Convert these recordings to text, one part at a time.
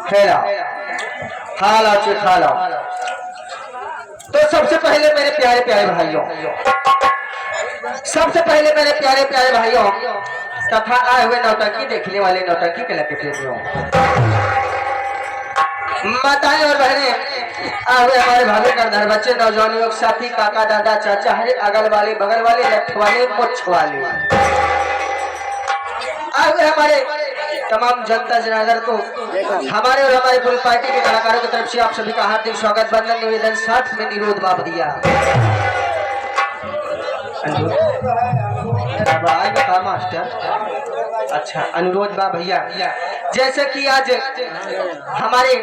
खेला खाला चे खाला। तो सबसे पहले मेरे प्यारे प्यारे भाइयों, सबसे पहले मेरे प्यारे प्यारे भाइयों तथा आए हुए नौटंकी देखने वाले नौटंकी कला के प्रेमियों, माताएं और बहनें, आए हुए हमारे भाभी करधर बच्चे, नौजवान युवक साथी, काका दादा चाचा, हरे अगल वाले बगल वाले, लठ वाले मुछ वाले, आए हुए हमारे तमाम जनता जनागर को हमारे और हमारे पूरी पार्टी के कलाकारों की तरफ से आप सभी का हार्दिक स्वागत, वंदन, निवेदन, साथ में निरोध बाप दिया। मास्टर अच्छा अनुरोध बा भैया, जैसे कि आज हमारे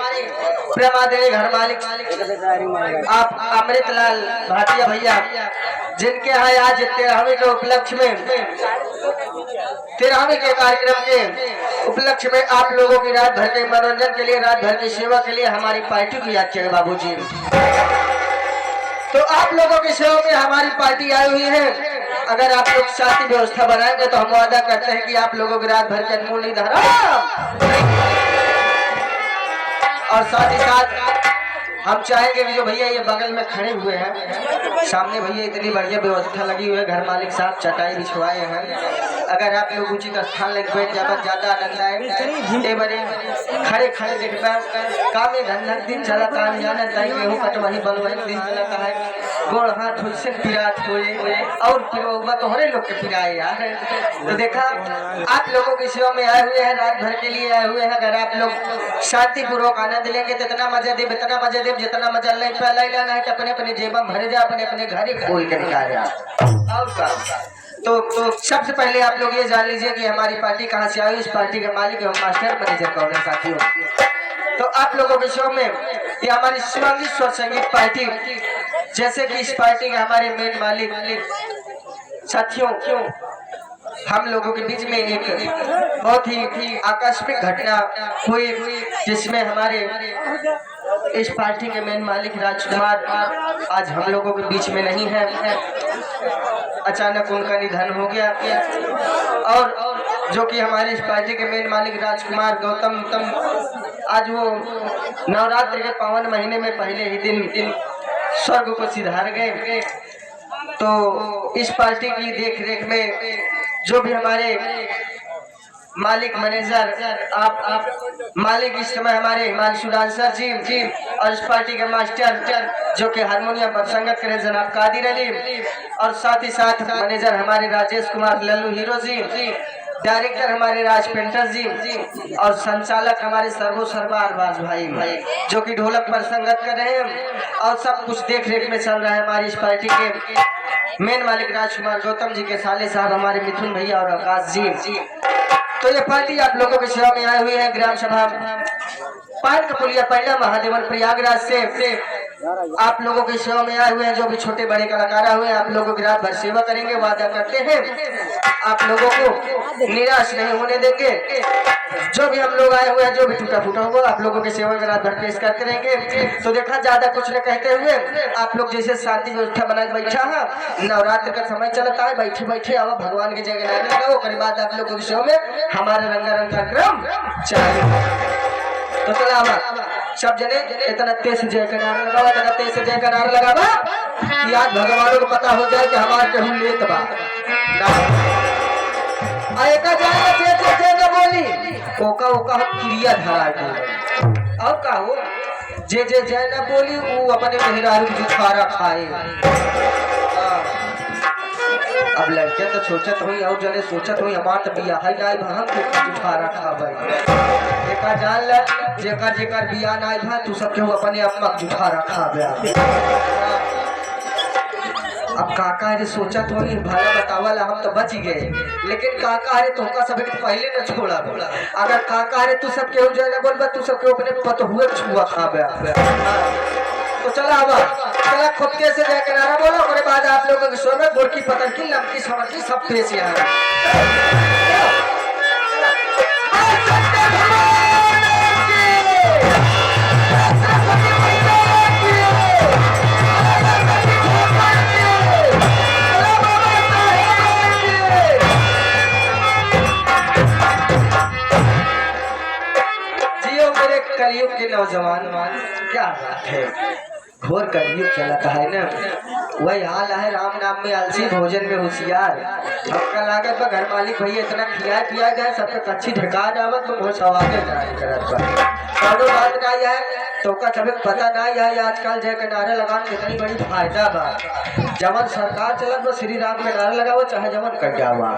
प्रेमादरणीय घर मालिक आप अमृतलाल भाटिया भैया, जिनके यहाँ आज 13वीं के उपलक्ष्य में 13वीं के कार्यक्रम के उपलक्ष्य में आप लोगों की रात भर के मनोरंजन के लिए, रात भर की सेवा के लिए हमारी पार्टी को याद किया बाबूजी। तो आप लोगों की सेवा में हमारी पार्टी आई हुई है। अगर आप लोग साथी व्यवस्था बनाएंगे तो हम वादा करते हैं कि आप लोगों की रात भर के अनमोल निधन और साथ ही साथ हम चाहेंगे कि जो भैया ये बगल में खड़े हुए हैं, सामने भैया इतनी बढ़िया व्यवस्था लगी हुई है, घर मालिक साहब चटाई बिछवाए हैं। अगर आप लोग उचित स्थान लग बैठ जाए ज्यादा आनंद आए। बड़े खड़े खड़े देखना काम में धंधा दिन चला काम जाना चाहिए, गेहूँ कट वही बल वही दिन चलाता है, गोड़ हाथ हुई पिरात हुए और फिर तोहरे लोग के पिराए यार। तो देखा आप लोगों की सेवा में आए हुए हैं, रात भर के लिए आए हुए हैं। अगर आप लोग शांतिपूर्वक आनंद लेंगे तो इतना मजा दे, इतना मजा दे, जितना मजा ले पहला ही लाना है कि अपने अपने जेबा भरे जा, अपने अपने घर ही खोल के निकाल जा। और क्या तो सबसे पहले आप लोग ये जान लीजिए कि हमारी पार्टी कहाँ से आई, इस पार्टी के मालिक एवं मास्टर मैनेजर कौन है साथियों। तो आप लोगों के शो में ये हमारी शिवांगी स्वर संगीत पार्टी, जैसे कि इस पार्टी के हमारे मेन मालिक साथियों, हम लोगों के बीच में एक बहुत ही आकस्मिक घटना हुई जिसमें हमारे इस पार्टी के मेन मालिक राजकुमार आज हम लोगों के बीच में नहीं है। अचानक उनका निधन हो गया और जो कि हमारे इस पार्टी के मेन मालिक राजकुमार गौतम आज वो नवरात्र के पावन महीने में पहले ही दिन स्वर्ग को सिधार गए। तो इस पार्टी की देख रेख में जो भी हमारे मालिक मैनेजर आप मालिक इस समय हमारे हिमांशु डांसर जी और इस पार्टी के मास्टर जो कि हारमोनियम पर संगत करे जनाब कादिर अली, और साथ ही साथ मैनेजर हमारे राजेश कुमार लल्लू हीरो जी, डायरेक्टर हमारे राज पेंटर जी और संचालक हमारे सर्वो सर्वा अरबाज भाई जो कि ढोलक पर संगत कर रहे हैं। और सब कुछ देख रेख में चल रहा है हमारी इस पार्टी के मेन मालिक राजकुमार गौतम जी के साले साहब हमारे मिथुन भैया और आकाश जी। तो ये पार्टी आप लोगों की सेवा में आई हुई है ग्राम सभा पान कपुलिया पहला महादेवन प्रयागराज से आप लोगों की सेवा में आए हुए हैं। जो भी छोटे बड़े कलाकार हुए आप लोगों की रात भर सेवा करेंगे, वादा करते हैं आप लोगों को निराश नहीं होने देंगे। जो भी हम लोग आए हुए हैं, जो भी टूटा फूटा होगा आप लोगों की सेवा में रात भर पेश करते रहेंगे। तो देखा ज्यादा कुछ न कहते हुए आप लोग जैसे शांति व्यवस्था बना बैठा है, नवरात्र का समय चलता है, बैठे बैठे अब भगवान की जगह लाने लगाओ, उसके बाद आप लोगों की सेवा में हमारे रंगारंग कार्यक्रम चालू। तो चला सब जने इतना तेज जय का नारा लगावा, इतना तेज से जय का नारा लगावा कि आज भगवानों को पता हो जाए कि हमारे कहूँ लेत बा आएका जाएगा जय न बोली ओका क्रिया धरा दे और का हो जे जय न बोली वो अपने मेहरारू जुठारा खाए। अब लड़के तो सोचत हुई और जने सोचत हुई हमार बिया है ना हम तो जुठारा खावे एका जान ल जेकर बिया ना भा तू सब केहू अपने अम्मा जुठारा खावे। अब काका रे सोचत होई भला बतावला हम तो बच गए, लेकिन काका रे तोका सब के पहले न छोड़ा। अगर काका रे तू सब केहू जाए ना बोलबा तू सब के अपने पत हुए छुआ खावे। तो चला खुद के से जय किनारा बोलो, उसके बाद आप लोगों के शो में गोरकी पतन की लंकी समझी सब पेश यहाँ नौजवान क्या बात है, घोर कलयुग चलता है ना, वही हाल है। राम नाम में आलसी, भोजन में होशियार। आपका लागत पर घर मालिक भैया इतना खिया पिया जाए, सबके कच्ची ढका जावत तो बहुत सवाल करत बात ना है तो का कभी पता ना है। आजकल जय के नारे लगान कितनी बड़ी फायदा बा। जवन सरकार चलत वो श्री राम के नारा लगाओ चाहे जवन कर जावा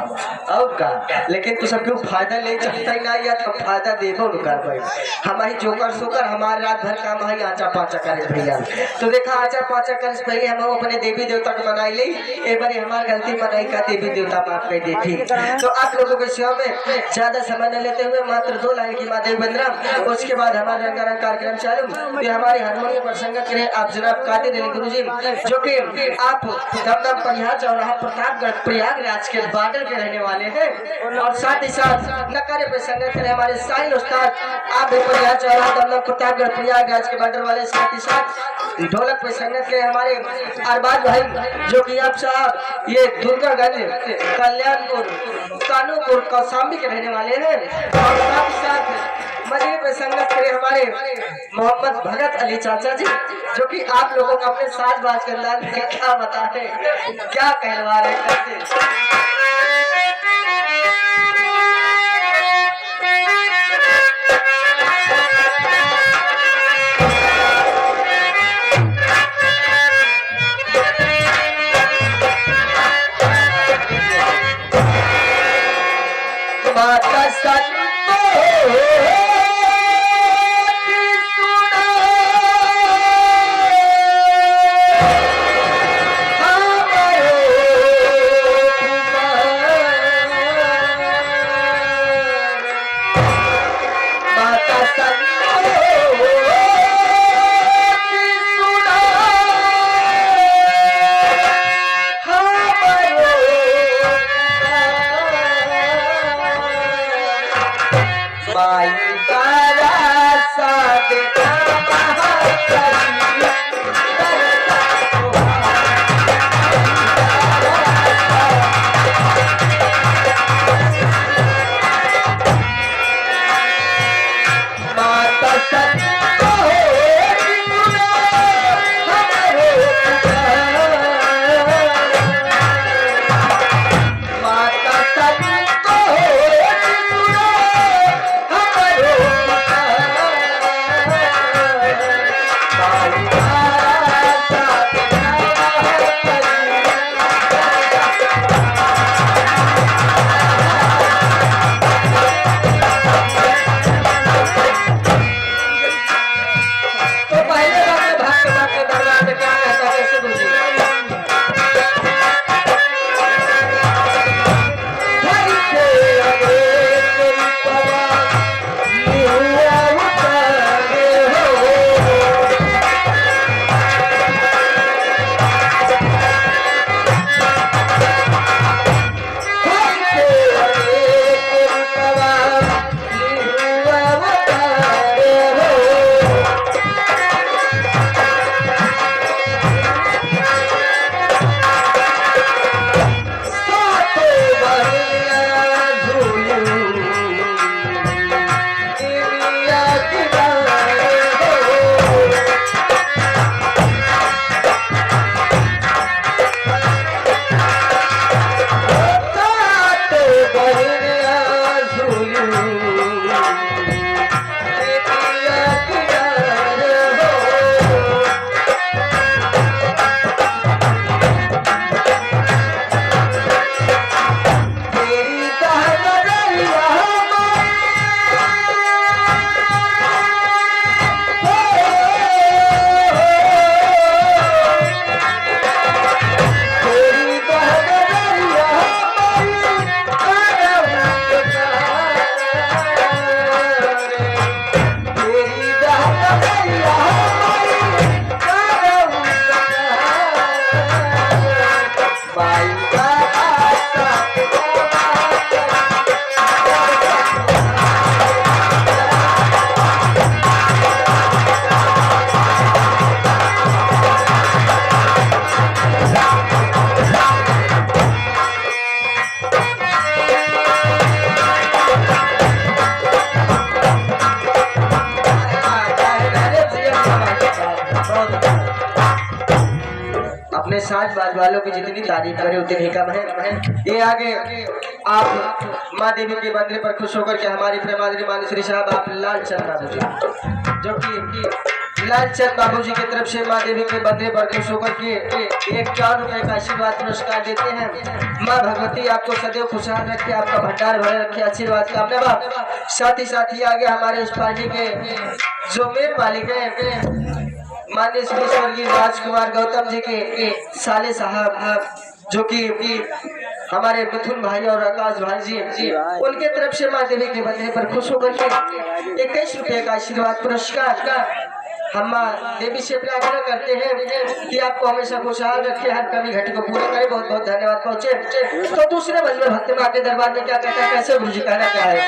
और का, लेकिन तू सब क्यों फायदा ले चाहता ही ना या तो फायदा देखो न कर भाई। हमारी जोकर सोकर हमारे रात भर काम है आचा पाचा करे भैया। तो देखा आचा पाचा कर से पहले हम अपने देवी देवता को मनाई ली, एक बार हमारी गलती मनाई का देवी देवता माफ कर दी थी। तो आप लोगों के सेवा में ज्यादा समय न लेते हुए मात्र 2 लाइन की माँ देव बंदरा, उसके बाद हमारा रंगारंग कार्यक्रम चालू। ये हमारे हारमोनियम पर संगत करें आप जनाब कादिर अली गुरुजी, जो कि आप दमदम परिहार चौराहा प्रतापगढ़ प्रयागराज के बादल के रहने वाले हैं। और साथ ही साथ नकारे पे संगत करें हमारे साहिल उस्ताद, आप भी परिहार चौराहा दमदम प्रतापगढ़ प्रयागराज के बादल वाले। साथ ही साथ ढोलक पे संगत करें हमारे अरबाज भाई, जो कि आप साहब ये दुर्गागंज कल्याणपुर कानूपुर कौसाम्बी के रहने वाले हैं। और साथ ही साथ मजे पे संगत करें हमारे मोहम्मद भगत अली चाचा जी, जो कि आप लोगों को अपने साज बाज के अंदाज में क्या बताते क्या कहलवा रहे कैसे। माता सत साज बाज वालों की जितनी तारीफ करे उतनी कम है। ये आगे आप माँ देवी के मंदिर पर खुश होकर के हमारी प्रेमादरी मानश्री साहब आप लालचंद बाबू जी, जो कि लालचंद बाबू जी की तरफ से माँ देवी के मंदिर पर खुश होकर के 51 रुपए का आशीर्वाद पुरस्कार देते हैं। माँ भगवती आपको सदैव खुशहाल रखे, आपका भंडार भरे रखे, आशीर्वाद कामना बाप। साथ ही आगे हमारे इस पार्टी के जो मेन मालिक है माननीय श्री स्वर्गीय राजकुमार गौतम जी के साले साहब, जो कि हमारे मिथुन भाई और आकाश भाई जी, उनके तरफ से माँ देवी के मंदिर पर खुश होकर के 21 रुपए का आशीर्वाद पुरस्कार का हम माँ देवी से प्रार्थना करते हैं कि आपको हमेशा खुशहाल रखे, हर कमी घटी को पूरा करे। बहुत बहुत धन्यवाद पहुंचे। तो दूसरे मंच में भक्त माँ के दरबार में क्या कहता है, कैसे गुरु जी कहना क्या है।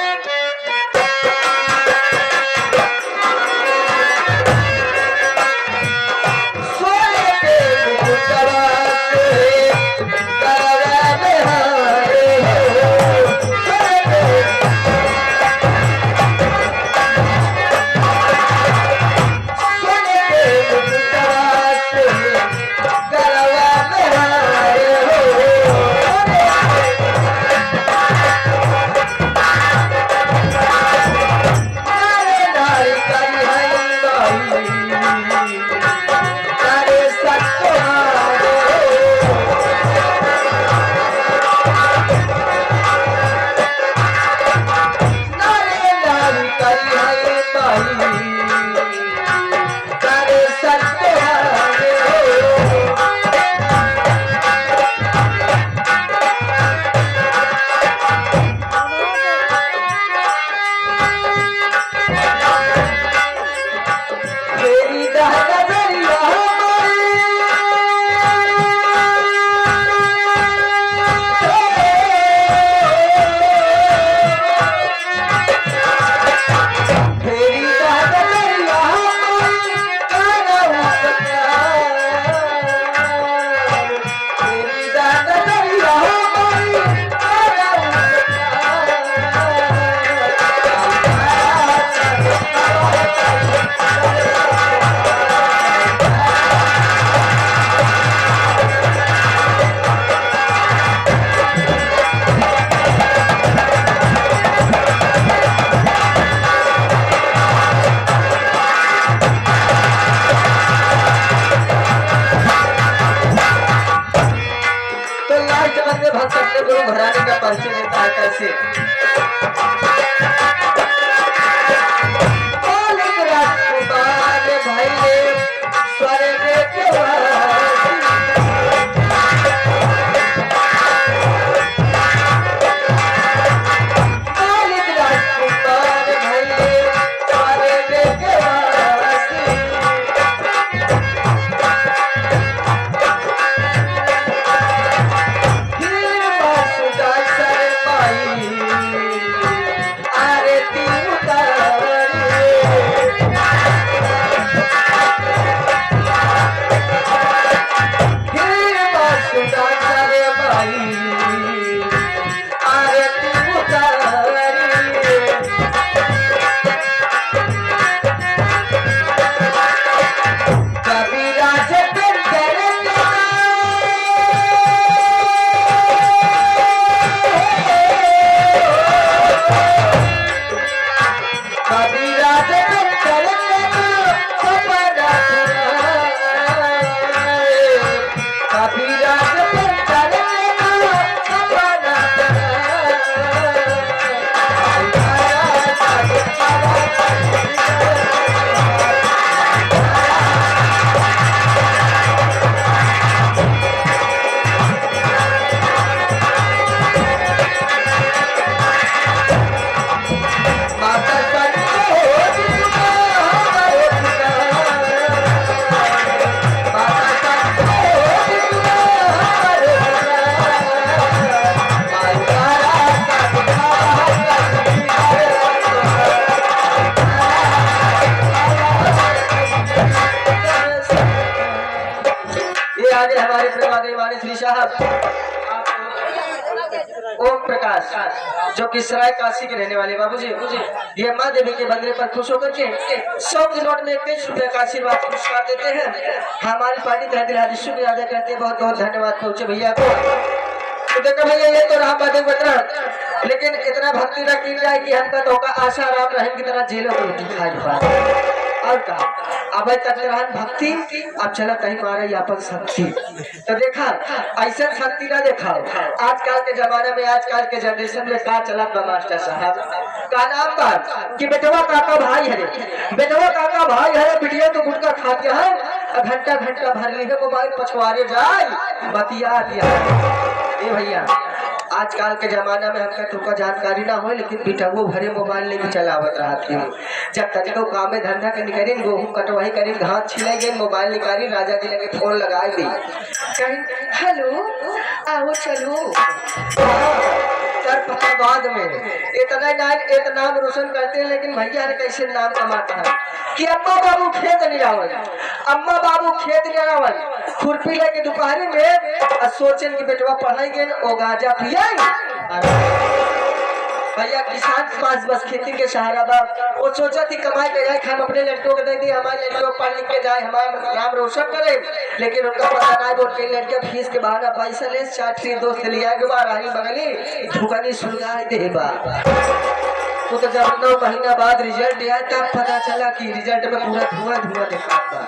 घराने का परिचय देता है कैसे। राजकुमार भाई ने स्वर्ग के हमारे प्रेमादरी माननीय श्री साहब ओम प्रकाश जो कि सराय काशी के रहने वाले बाबूजी, ये माँ देवी के बंदरे पर खुश होकर के 100 के नोट में 21 रुपए का आशीर्वाद पुरस्कार देते हैं। हमारी पार्टी तहे दिल हार्दिक शुक्रिया अदा करते हैं। बहुत बहुत धन्यवाद पहुंचे भैया को। तो देखो भैया ये तो रहा बातें बता, लेकिन इतना भक्ति न की जाए कि हमका तो का आशा राम रहीम की तरह जेलों में रोटी खाई पाए। और कहा अब तक रहन भक्ति, अब चला कहीं मारा यापन शक्ति। तो देखा ऐसा शक्ति ना देखा आजकल के जमाने में, आजकल के जनरेशन में का चला मास्टर साहब का नाम बात कि बेटवा काका भाई है, बेटवा काका भाई है, बिटिया तो गुटका खाती है, घंटा घंटा भर ली है मोबाइल पछवारे जाए बतिया दिया। ए भैया आजकल के जमाना में हमका तुका जानकारी ना हो, लेकिन बिटवो भरे मोबाइल लेके चलावत रहती हूँ। जब तनिको काम में धंधा के निकली, गेहूँ कटवाई करी, घास छिलाई गई, मोबाइल निकाली, राजा जी लगे फोन लगाए दी, कहीं हेलो आओ चलो सर पता बाद में इतना नाम रोशन करते हैं। लेकिन भैया ने कैसे नाम कमाता है कि अम्मा बाबू खेत नहीं आवत, अम्मा बाबू खेत नहीं आवत, खुरपी लेके दोपहरी में सोचें कि बेटवा पढ़ाई गए ओ गाजा पिया। भैया किसान के पास बस खेती के सहारा बा, वो सोचा थी कमाई के जाए, हम अपने लड़कों को दे दी, हमारे लड़कों पढ़ लिख के जाए, हमारा नाम रोशन करे। लेकिन उनका पता नहीं बोल के लड़के फीस के बहाना पैसा ले चाटरी दोस्त लिया के बार आई बगली झुकानी सुलगाए दे बा। वो तो जब 9 महीना बाद रिजल्ट आया तब पता चला कि रिजल्ट में पूरा धुआं धुआं दिखा था।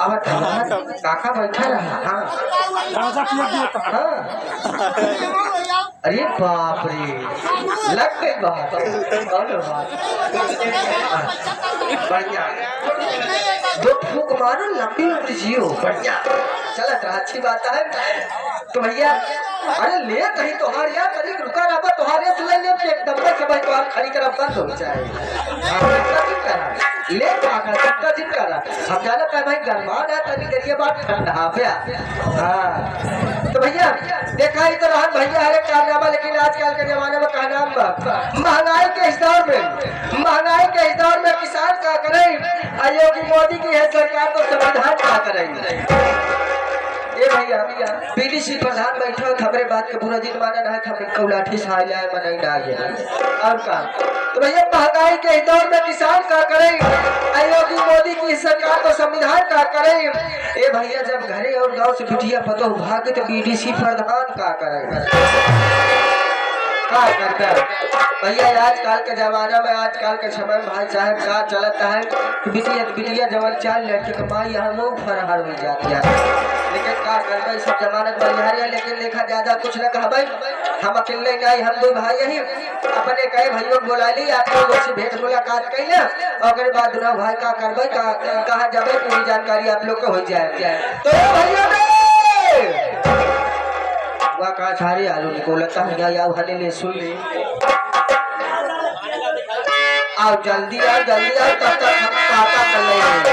अब काका बैठा रहा। हाँ अरे बाप रे लग गई बात। बढ़िया 2 फूक मारो लंबी लंबी जियो, बढ़िया चलत रहा, अच्छी बात है। तो भैया अरे ले कहीं तोहार यार कहीं रुका रहा तोहारे से ले एकदम से भाई तोहार खड़ी करब बंद हो जाए ले काका सबका जिन करा हम जाना है भाई गरमान है तनी करिए बात ठंडा पे। हाँ तो भैया देखा ही तो रहन भैया हर एक कारनामा, लेकिन आजकल के जमाने में का नाम महंगाई के इस दौर में, महंगाई के इस दौर में किसान क्या करें, योगी मोदी की है सरकार तो समाधान क्या करेंगे। ये भैया बीडीसी प्रधान बैठा खबरें बात के पूरा दिन माना ना खबर कौलाठी सहाय लाए मनाई ना गया और का। तो भैया महंगाई के दौर में किसान क्या करे, योगी मोदी की सरकार तो संविधान क्या करे। ये भैया जब घरे और गांव से बिटिया पतो भागे तो बीडीसी प्रधान क्या करे करता है भैया। आजकल के जमाना में, आजकल के समय में भाई साहब का चलता है कि बिटिया जवन 4 लड़के कमाई हम फरार हो जाती है। लेकिन का करता सब जमानत बलिहारी है, लेकिन लेखा ज्यादा कुछ न कहा भाई, हम अकेले नहीं, हम 2 भाई यही अपने कई भाइयों बोला ली, आप लोगों से भेंट मुलाकात कैले और बाद दोनों भाई का करबे कहा जाबे पूरी जानकारी आप लोग को हो जाए। तो भैया का सारे आलू निकोलता है या हने ले सुन ले आओ जल्दी आओ तब तक हम काका कर लेंगे।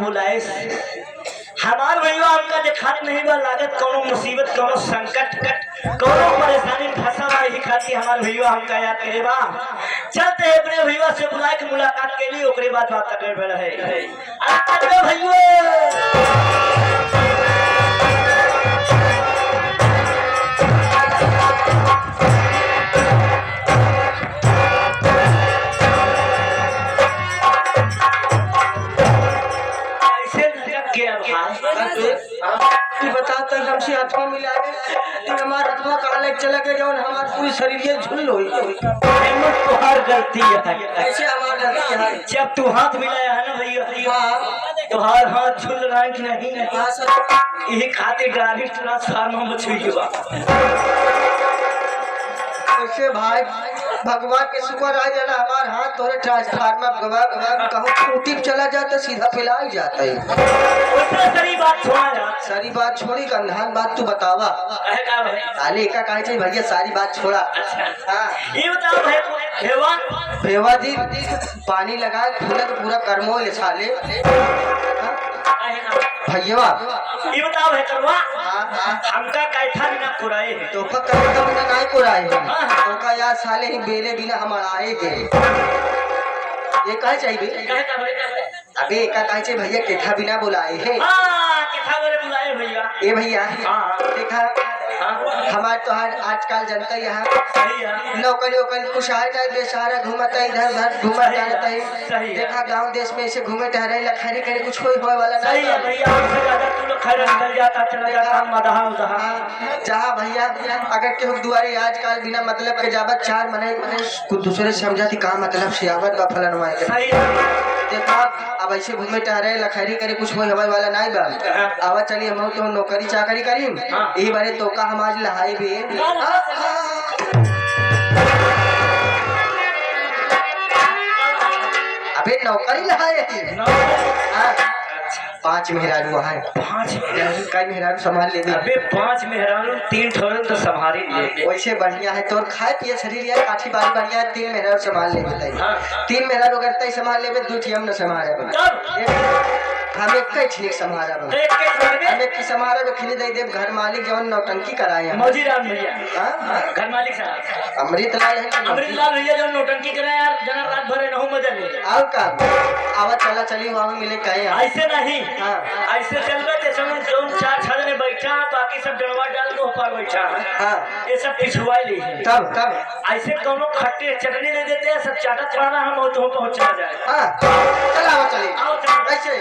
भुलाए हमार भैया हमका देखात नहीं बा लागत कोनो मुसीबत कोनो संकट कोनो परेशानी फंसा बा ही खाती हमार भैया हमका याद करे बा चलते अपने भैया से बुला के मुलाकात के लिए ओकरे बाद बात कर रहे अरे भैया बताता हमसे हाथों मिला हमारा हाथों कहा लग चला गया जौन हमार पूरी शरीर झुल हो तुहार गलती है ऐसे हमार गलती है जब तू हाथ मिलाया है ना भैया तुहार हाथ झुल रहा है कि नहीं यही खातिर गाड़ी ट्रांसफार्मर में छुई बा ऐसे भाई भगवान के शुक्र आ जाला हमार हाथ तोरे ट्रांसफार्मर भगवान कहूँ टूटी चला जाता सीधा फैलाई जाता है सारी बात छोड़ी गंधान बात तू बतावा साले एका कहे चाहिए भैया सारी बात छोड़ा हाँ ये बताओ भेवा भेवा जी पानी लगाए फूला तो पूरा कर्मो ले साले भैया ये बताओ है करवा हमका कैथा बिना कुराए है तो कैथा बिना नहीं कुराए है तो का यार साले ही बेले बिना हमारा आए थे ये कहे चाहिए अबे एका कहे चाहिए भैया केठा बिना बुलाए है केठा बोले बुलाए भैया ए भैया देखा हमारे तो आजकल जनता यहाँ नौकरी वोकरी कुछ आए नहीं बेसहारा घूमता इधर उधर घूमता रहता है देखा गांव देश में ऐसे घूमे टहरे लखरी करे कुछ कोई होए वाला नहीं जहाँ भैया अगर केहू दुआरे आजकल बिना मतलब के जावत चार मने कुछ दूसरे समझा थी कहाँ मतलब से आवत बा फलन देखा अब ऐसे घूमे टहरे लखरी करे कुछ कोई होए वाला नहीं बा आवा चलिए हम तो नौकरी चाकरी करी यही बारे तो का हमारी लहाई भी अबे नौकरी लहाए 5 मेहरारू है 5 कई मेहरारू संभाल ले अबे 5 मेहरारू 3 ठोरन तो संभाल ले वैसे बढ़िया है तो खाए पिए शरीर यार काठी बारी बढ़िया है 3 मेहरारू संभाल ले बताइए 3 मेहरारू अगर तय संभाल ले 2 ठियम न संभाले हम एक कई ठीक संभाला हम एक की संभाला में खिली दे देव घर मालिक जवन नौटंकी कराए मौजीराम भैया घर मालिक साहब अमृतलाल है अमृतलाल भैया जो नौटंकी कराए यार जना रात भर रहूं मजा ले आओ का आवा चला चली वहां मिले कहे ऐसे नहीं ऐसे चलबे ते समय जो 4 छाद में बैठा बाकी सब डरवा डाल दो ऊपर बैठा हां ये सब पिछुआ ली तब ऐसे कोनो खट्टे चटनी दे देते हैं सब चाटत पड़ना हम तो पहुंच जाए हां चला चली आओ ऐसे